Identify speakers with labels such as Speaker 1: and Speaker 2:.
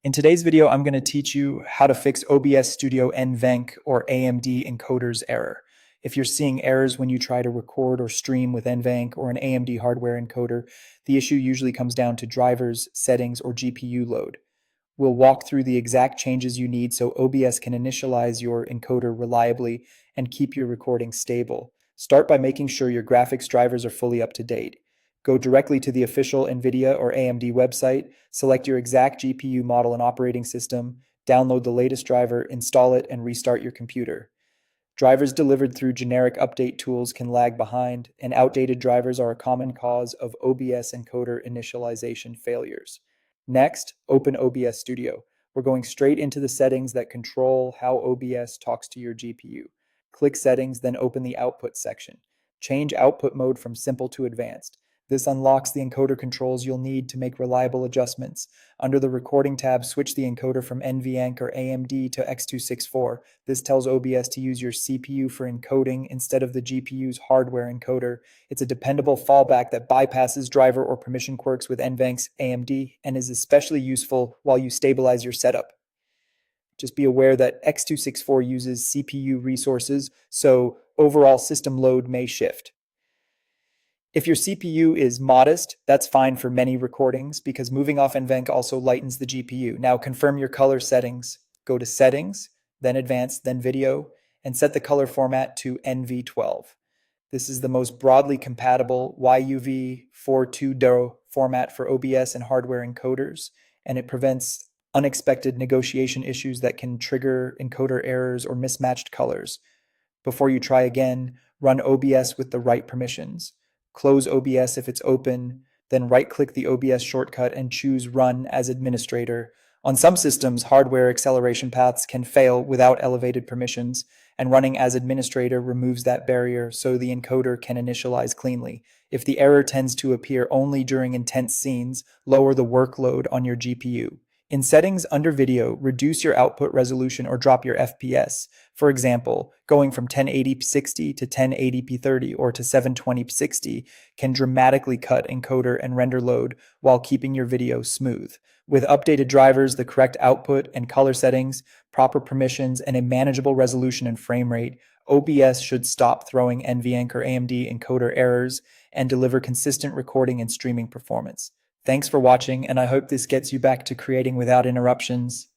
Speaker 1: In today's video, I'm going to teach you how to fix OBS Studio NVENC or AMD Encoders error. If you're seeing errors when you try to record or stream with NVENC or an AMD hardware encoder, the issue usually comes down to drivers, settings, or GPU load. We'll walk through the exact changes you need so OBS can initialize your encoder reliably and keep your recording stable. Start by making sure your graphics drivers are fully up to date. Go directly to the official NVIDIA or AMD website, select your exact GPU model and operating system, download the latest driver, install it, and restart your computer. Drivers delivered through generic update tools can lag behind, and outdated drivers are a common cause of OBS encoder initialization failures. Next, open OBS Studio. We're going straight into the settings that control how OBS talks to your GPU. Click Settings, then open the Output section. Change output mode from Simple to Advanced. This unlocks the encoder controls you'll need to make reliable adjustments. Under the Recording tab, switch the encoder from NVENC or AMD to X264. This tells OBS to use your CPU for encoding instead of the GPU's hardware encoder. It's a dependable fallback that bypasses driver or permission quirks with NVENC's AMD and is especially useful while you stabilize your setup. Just be aware that X264 uses CPU resources, so overall system load may shift. If your CPU is modest, that's fine for many recordings because moving off NVENC also lightens the GPU. Now confirm your color settings. Go to Settings, then Advanced, then Video, and set the color format to NV12. This is the most broadly compatible YUV42DO format for OBS and hardware encoders, and it prevents unexpected negotiation issues that can trigger encoder errors or mismatched colors. Before you try again, run OBS with the right permissions. Close OBS if it's open, then right-click the OBS shortcut and choose Run as Administrator. On some systems, hardware acceleration paths can fail without elevated permissions, and running as administrator removes that barrier so the encoder can initialize cleanly. If the error tends to appear only during intense scenes, lower the workload on your GPU. In Settings under Video, reduce your output resolution or drop your FPS. For example, going from 1080p60 to 1080p30 or to 720p60 can dramatically cut encoder and render load while keeping your video smooth. With updated drivers, the correct output and color settings, proper permissions, and a manageable resolution and frame rate, OBS should stop throwing NVENC or AMD encoder errors and deliver consistent recording and streaming performance. Thanks for watching, and I hope this gets you back to creating without interruptions.